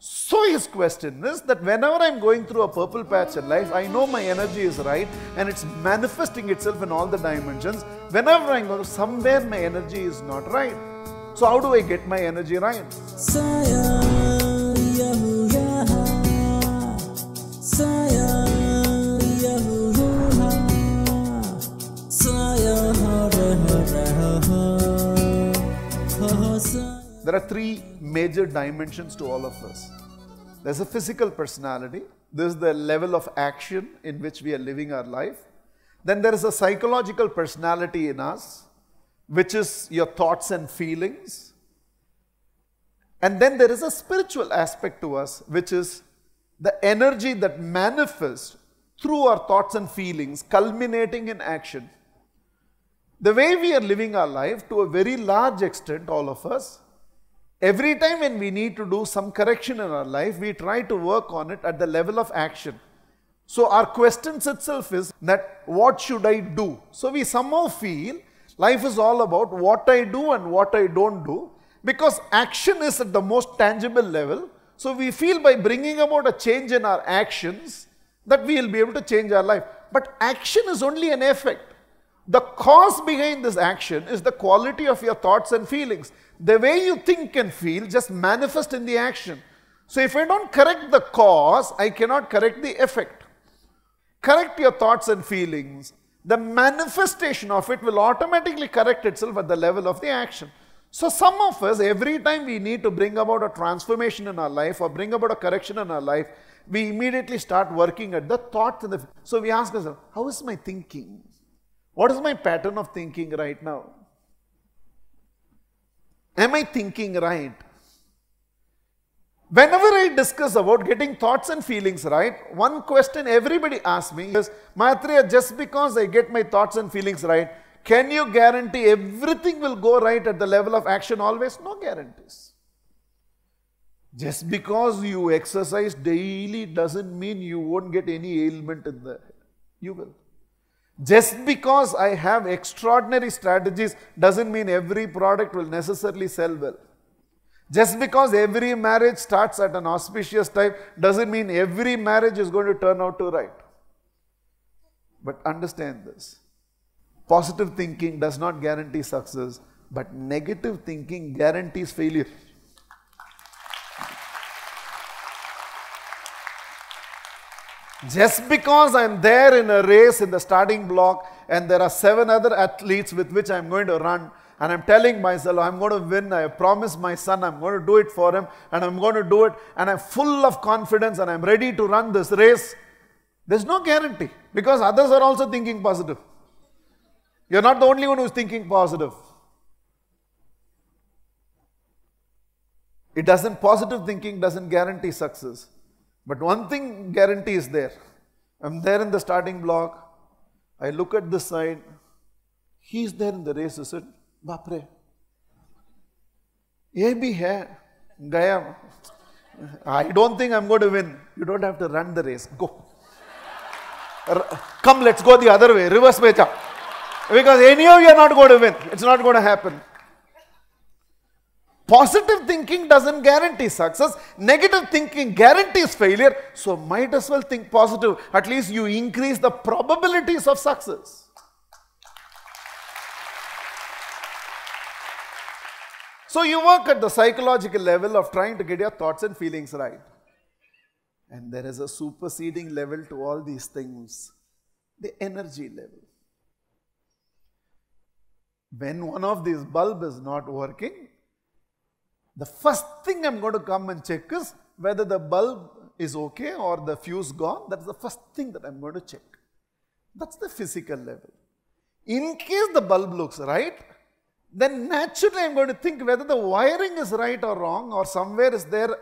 So his question is that whenever I'm going through a purple patch in life, I know my energy is right and it's manifesting itself in all the dimensions. Whenever I'm going, somewhere my energy is not right. So how do I get my energy right? There are three major dimensions to all of us. There's a physical personality. This is the level of action in which we are living our life. Then there is a psychological personality in us, which is your thoughts and feelings. And then there is a spiritual aspect to us, which is the energy that manifests through our thoughts and feelings, culminating in action. The way we are living our life, to a very large extent, all of us, every time when we need to do some correction in our life, we try to work on it at the level of action. So our questions itself is that, what should I do? So we somehow feel life is all about what I do and what I don't do, because action is at the most tangible level. So we feel by bringing about a change in our actions that we will be able to change our life. But action is only an effect. The cause behind this action is the quality of your thoughts and feelings. The way you think and feel just manifest in the action. So if I don't correct the cause, I cannot correct the effect. Correct your thoughts and feelings. The manifestation of it will automatically correct itself at the level of the action. So some of us, every time we need to bring about a transformation in our life or bring about a correction in our life, we immediately start working at the thoughts. So we ask ourselves, how is my thinking? What is my pattern of thinking right now? Am I thinking right? Whenever I discuss about getting thoughts and feelings right, one question everybody asks me is, Mahatria, just because I get my thoughts and feelings right, can you guarantee everything will go right at the level of action always? No guarantees. Just because you exercise daily doesn't mean you won't get any ailment in the head. You will. Just because I have extraordinary strategies doesn't mean every product will necessarily sell well. Just because every marriage starts at an auspicious time doesn't mean every marriage is going to turn out to right. But understand this. Positive thinking does not guarantee success, but negative thinking guarantees failure. Just because I am there in a race in the starting block and there are 7 other athletes with which I am going to run, and I am telling myself I am going to win, I have promised my son I am going to do it for him and I am going to do it, and I am full of confidence and I am ready to run this race, there is no guarantee, because others are also thinking positive. You are not the only one who is thinking positive. Positive thinking doesn't guarantee success. But one thing guarantee is there. I'm there in the starting block. I look at this side. He's there in the race. I said, Bapre. Ye bhi hai. Gaya. I don't think I'm going to win. You don't have to run the race. Go. Come, let's go the other way. Reverse mecha. Because anyhow you are not going to win. It's not going to happen. Positive thinking doesn't guarantee success. Negative thinking guarantees failure. So might as well think positive. At least you increase the probabilities of success. So you work at the psychological level of trying to get your thoughts and feelings right. And there is a superseding level to all these things. The energy level. When one of these bulbs is not working, the first thing I'm going to come and check is whether the bulb is okay or the fuse gone. That's the first thing that I'm going to check. That's the physical level. In case the bulb looks right, then naturally I'm going to think whether the wiring is right or wrong, or somewhere is there,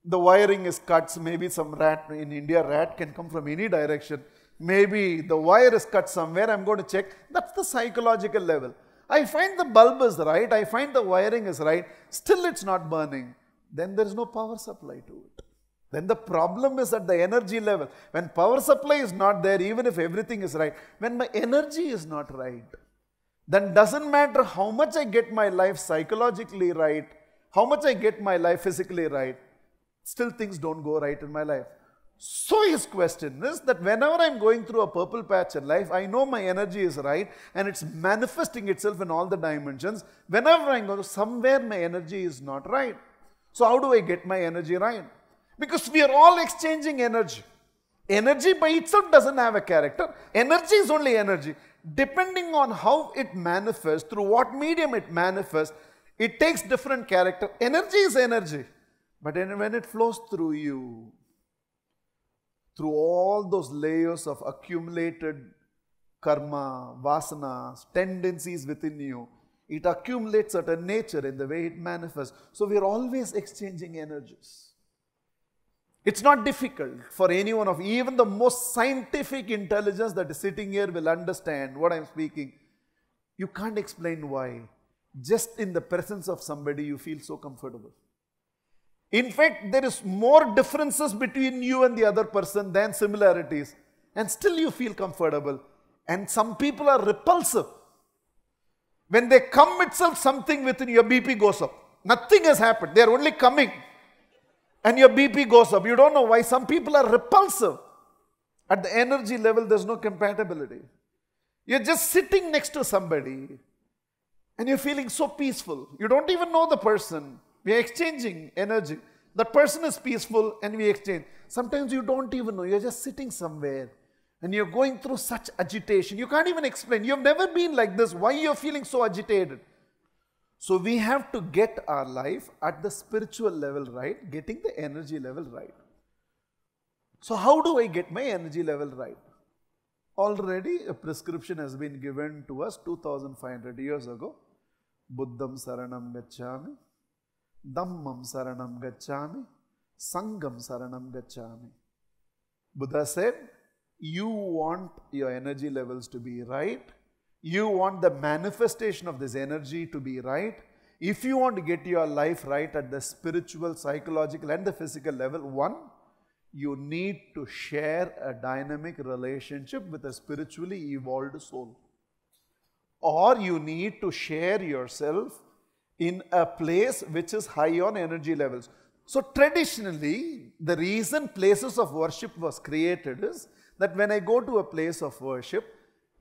the wiring is cut. Maybe some rat, in India rat can come from any direction. Maybe the wire is cut somewhere, I'm going to check. That's the psychological level. I find the bulb is right, I find the wiring is right, still it's not burning. Then there is no power supply to it. Then the problem is at the energy level. When power supply is not there, even if everything is right, when my energy is not right, then doesn't matter how much I get my life psychologically right, how much I get my life physically right, Still things don't go right in my life. So his question is that whenever I'm going through a purple patch in life, I know my energy is right and it's manifesting itself in all the dimensions. Whenever I go somewhere, my energy is not right. So how do I get my energy right? Because we are all exchanging energy. Energy by itself doesn't have a character. Energy is only energy. Depending on how it manifests, through what medium it manifests, it takes different character. Energy is energy. But when it flows through you, through all those layers of accumulated karma, vasanas, tendencies within you, it accumulates certain nature in the way it manifests. So we are always exchanging energies. It's not difficult for anyone of even the most scientific intelligence that is sitting here will understand what I'm speaking. You can't explain why. Just in the presence of somebody you feel so comfortable. In fact, there is more differences between you and the other person than similarities. And still you feel comfortable. And some people are repulsive. When they come itself, something within your BP goes up. Nothing has happened. They are only coming. And your BP goes up. You don't know why. Some people are repulsive. At the energy level, there's no compatibility. You're just sitting next to somebody. And you're feeling so peaceful. You don't even know the person. We are exchanging energy. That person is peaceful and we exchange. Sometimes you don't even know. You're just sitting somewhere and you're going through such agitation. You can't even explain. You've never been like this. Why you're feeling so agitated? So we have to get our life at the spiritual level right, getting the energy level right. So how do I get my energy level right? Already a prescription has been given to us 2500 years ago. Buddham saranam gacchami. Dhammam saranam gacchami, Sangam saranam gacchami. Buddha said, you want your energy levels to be right. You want the manifestation of this energy to be right. If you want to get your life right at the spiritual, psychological and the physical level, one, you need to share a dynamic relationship with a spiritually evolved soul. Or you need to share yourself in a place which is high on energy levels. So traditionally, the reason places of worship was created is that when I go to a place of worship,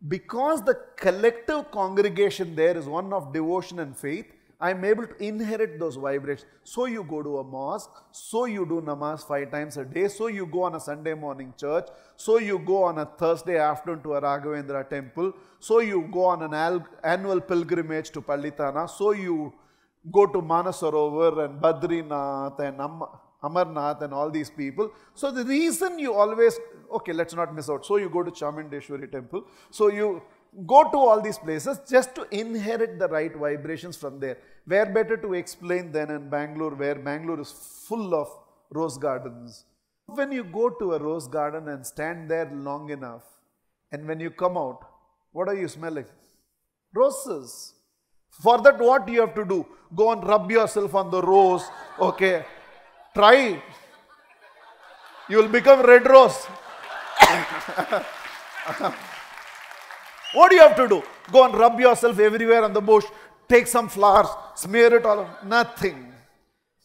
because the collective congregation there is one of devotion and faith, I am able to inherit those vibrations. So you go to a mosque, so you do namaz 5 times a day, so you go on a Sunday morning church, so you go on a Thursday afternoon to a Raghavendra temple, so you go on an annual pilgrimage to Pallitana, so you go to Manasarovar and Badrinath and Amarnath and all these people. So the reason you always, okay, let's not miss out. So you go to Chamundeshwari temple. So you go to all these places just to inherit the right vibrations from there. Where better to explain than in Bangalore, where Bangalore is full of rose gardens. When you go to a rose garden and stand there long enough, and when you come out, what are you smelling? Roses. For that, what do you have to do? Go and rub yourself on the rose. Okay. Try. You will become red rose. What do you have to do? Go and rub yourself everywhere on the bush. Take some flowers. Smear it all. Nothing.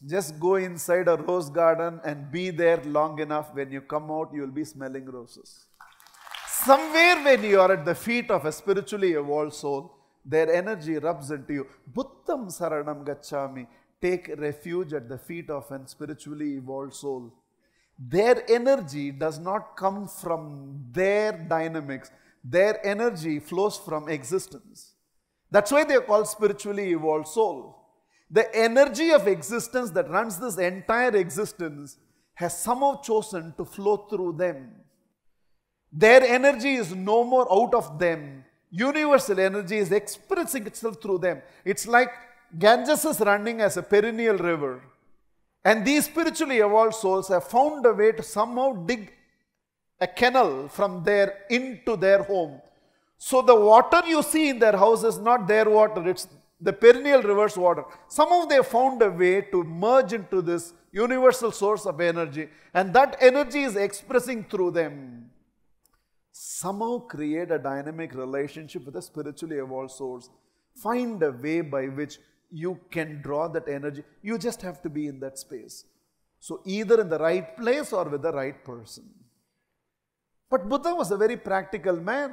Just go inside a rose garden and be there long enough. When you come out, you will be smelling roses. Somewhere when you are at the feet of a spiritually evolved soul, their energy rubs into you. Buddham saranam gacchami. Take refuge at the feet of a spiritually evolved soul. Their energy does not come from their dynamics. Their energy flows from existence. That's why they are called spiritually evolved soul. The energy of existence that runs this entire existence has somehow chosen to flow through them. Their energy is no more out of them. Universal energy is expressing itself through them. It's like Ganges is running as a perennial river. And these spiritually evolved souls have found a way to somehow dig a canal from there into their home. So the water you see in their house is not their water, it's the perennial river's water. Somehow they have found a way to merge into this universal source of energy, and that energy is expressing through them. Somehow create a dynamic relationship with a spiritually evolved source. Find a way by which you can draw that energy. You just have to be in that space. So either in the right place or with the right person. But Buddha was a very practical man.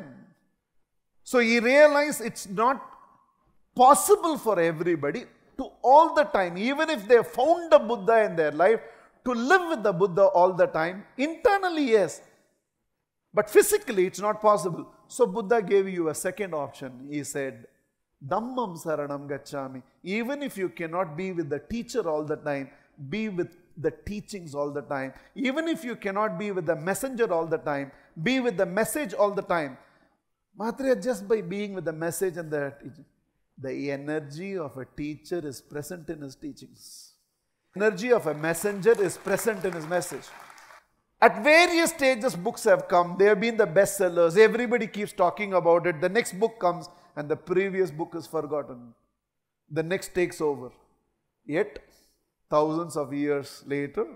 So he realized it's not possible for everybody to all the time, even if they found a Buddha in their life, to live with the Buddha all the time. Internally, yes. But physically, it's not possible. So Buddha gave you a second option. He said, Dhammam Saranam Gacchami. Even if you cannot be with the teacher all the time, be with the teachings all the time. Even if you cannot be with the messenger all the time, be with the message all the time. Mahatria, just by being with the message and the teaching, the energy of a teacher is present in his teachings. Energy of a messenger is present in his message. At various stages, books have come. They have been the bestsellers. Everybody keeps talking about it. The next book comes and the previous book is forgotten. The next takes over. Yet, thousands of years later,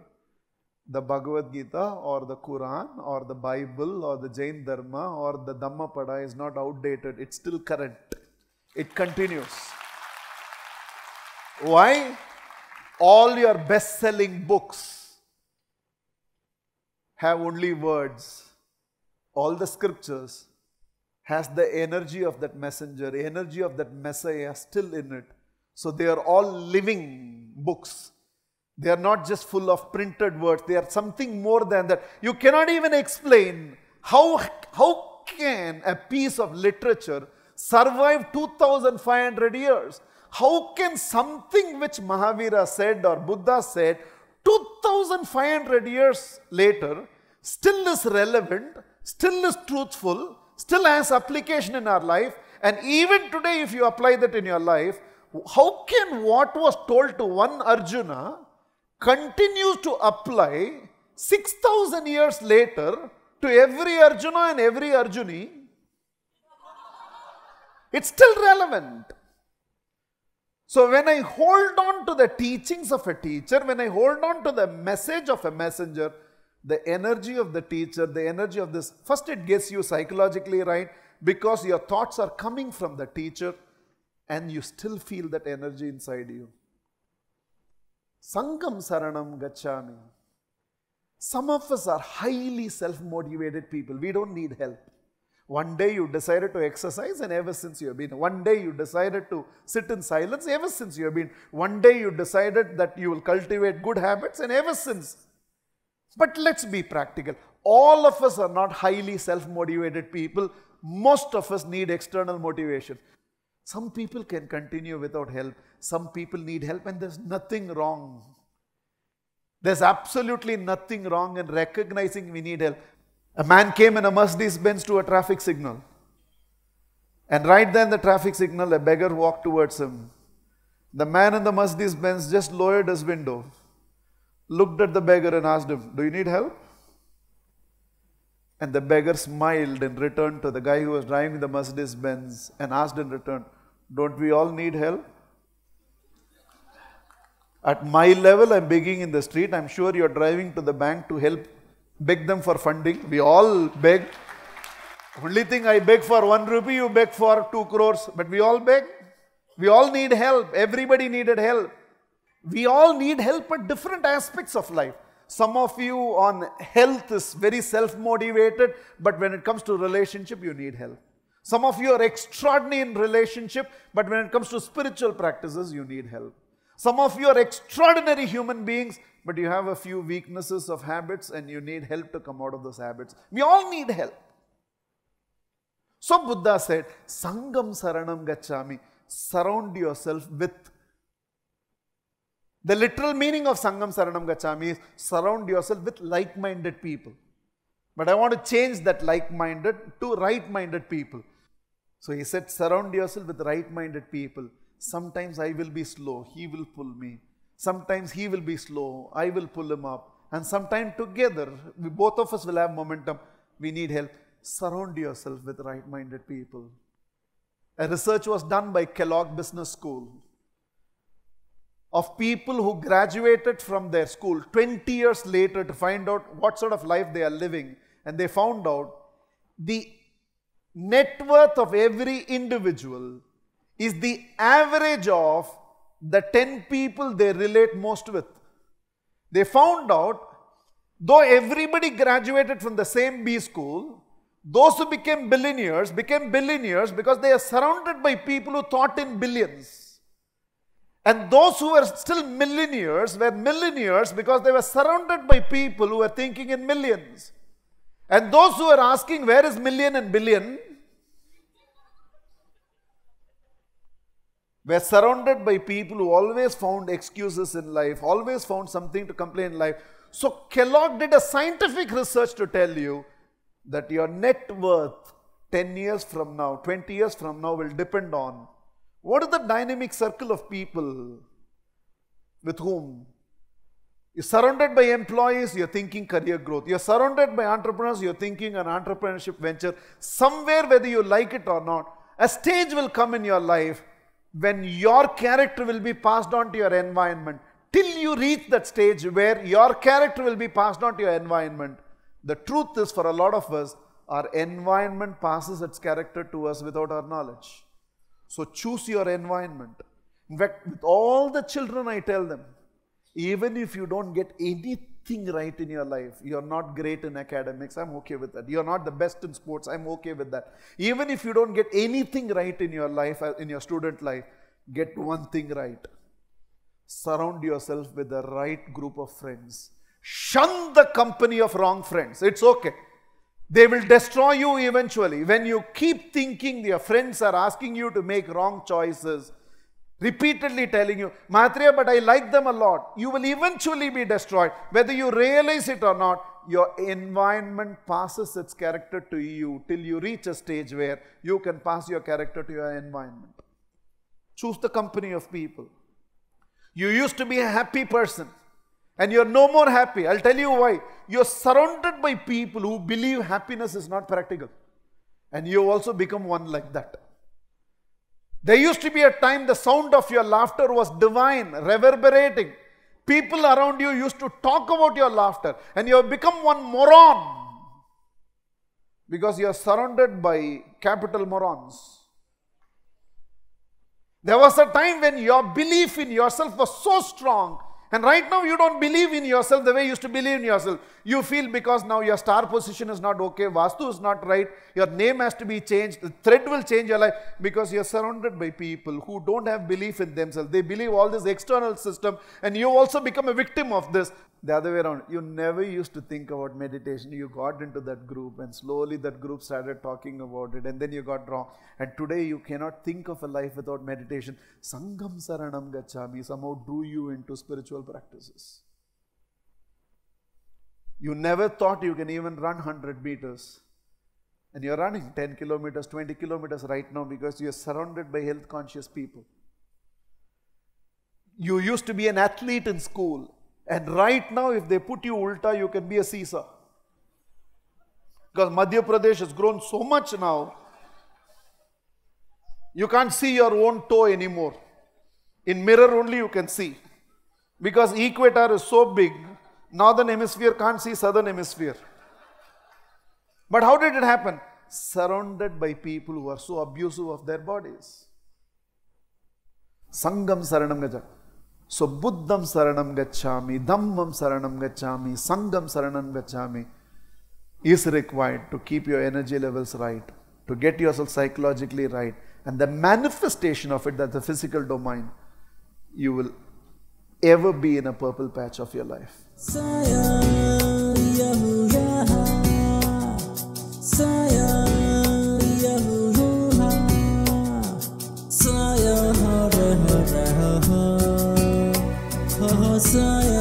the Bhagavad Gita or the Quran or the Bible or the Jain Dharma or the Dhammapada is not outdated. It's still current. It continues. Why? All your best-selling books have only words. All the scriptures has the energy of that messenger, the energy of that Messiah still in it. So they are all living books. They are not just full of printed words. They are something more than that. You cannot even explain how can a piece of literature survive 2500 years. How can something which Mahavira said or Buddha said 2500 years later still is relevant, still is truthful, still has application in our life, and even today if you apply that in your life, how can what was told to one Arjuna continues to apply 6000 years later to every Arjuna and every Arjuni? It's still relevant. So when I hold on to the teachings of a teacher, when I hold on to the message of a messenger, the energy of the teacher, the energy of this, first it gets you psychologically right because your thoughts are coming from the teacher and you still feel that energy inside you. Sangam Saranam Gacchami. Some of us are highly self-motivated people. We don't need help. One day you decided to exercise and ever since you have been. One day you decided to sit in silence, ever since you have been. One day you decided that you will cultivate good habits and ever since. But let's be practical. All of us are not highly self-motivated people. Most of us need external motivation. Some people can continue without help. Some people need help and there's nothing wrong. There's absolutely nothing wrong in recognizing we need help. A man came in a Mercedes-Benz to a traffic signal. And right then the traffic signal, a beggar walked towards him. The man in the Mercedes-Benz just lowered his window, looked at the beggar and asked him, "Do you need help?" And the beggar smiled in return to the guy who was driving the Mercedes-Benz and asked in return, "Don't we all need help?" At my level, I'm begging in the street. I'm sure you're driving to the bank to help beg them for funding. We all beg. Only thing I beg for 1 rupee, you beg for 2 crores. But we all beg. We all need help. Everybody needed help. We all need help at different aspects of life. Some of you on health is very self-motivated, but when it comes to relationship, you need help. Some of you are extraordinary in relationship, but when it comes to spiritual practices, you need help. Some of you are extraordinary human beings, but you have a few weaknesses of habits and you need help to come out of those habits. We all need help. So Buddha said, Sangam Saranam Gacchami. Surround yourself with. The literal meaning of Sangam Saranam Gacchami is surround yourself with like-minded people. But I want to change that like-minded to right-minded people. So he said, surround yourself with right-minded people. Sometimes I will be slow, he will pull me. Sometimes he will be slow, I will pull him up. And sometime together, both of us will have momentum. We need help. Surround yourself with right-minded people. A research was done by Kellogg Business School of people who graduated from their school 20 years later to find out what sort of life they are living. And they found out the net worth of every individual is the average of the 10 people they relate most with. They found out, though everybody graduated from the same B school, those who became billionaires because they are surrounded by people who thought in billions. And those who were still millionaires were millionaires because they were surrounded by people who were thinking in millions. And those who were asking, where is million and billion, were surrounded by people who always found excuses in life, always found something to complain in life. So Kellogg did a scientific research to tell you that your net worth 10 years from now, 20 years from now will depend on what is the dynamic circle of people with whom you're surrounded by employees, you're thinking career growth. You're surrounded by entrepreneurs, you're thinking an entrepreneurship venture. Somewhere, whether you like it or not, a stage will come in your life when your character will be passed on to your environment. Till you reach that stage where your character will be passed on to your environment, the truth is, for a lot of us, our environment passes its character to us without our knowledge. So choose your environment. In fact, with all the children, I tell them, even if you don't get anything right in your life, you're not great in academics, I'm okay with that. You're not the best in sports, I'm okay with that. Even if you don't get anything right in your life, in your student life, get one thing right. Surround yourself with the right group of friends. Shun the company of wrong friends. It's okay. They will destroy you eventually. When you keep thinking your friends are asking you to make wrong choices, repeatedly telling you, Mahatria, but I like them a lot, you will eventually be destroyed. Whether you realize it or not, your environment passes its character to you till you reach a stage where you can pass your character to your environment. Choose the company of people. You used to be a happy person and you're no more happy. I'll tell you why. You're surrounded by people who believe happiness is not practical. And you also become one like that. There used to be a time the sound of your laughter was divine, reverberating. People around you used to talk about your laughter and you have become one moron because you are surrounded by capital morons. There was a time when your belief in yourself was so strong, and right now you don't believe in yourself the way you used to believe in yourself. You feel because now your star position is not okay, Vastu is not right, your name has to be changed, the thread will change your life because you're surrounded by people who don't have belief in themselves. They believe all this external system and you also become a victim of this. The other way around, you never used to think about meditation. You got into that group and slowly that group started talking about it and then you got wrong. And today you cannot think of a life without meditation. Sangam Saranam Gacchami somehow drew you into spiritual practices. You never thought you can even run 100 meters. And you're running 10 kilometers, 20 kilometers right now because you're surrounded by health conscious people. You used to be an athlete in school. And right now, if they put you ulta, you can be a Caesar. Because Madhya Pradesh has grown so much now, you can't see your own toe anymore. In mirror only you can see. Because equator is so big, northern hemisphere can't see southern hemisphere. But how did it happen? Surrounded by people who are so abusive of their bodies. Sangam Saranam Gacchami. So Buddham Saranam Gacchami, Dhammam Saranam Gacchami, Sangam Saranam Gacchami is required to keep your energy levels right, to get yourself psychologically right. And the manifestation of it, that's the physical domain, you will ever be in a purple patch of your life. Saya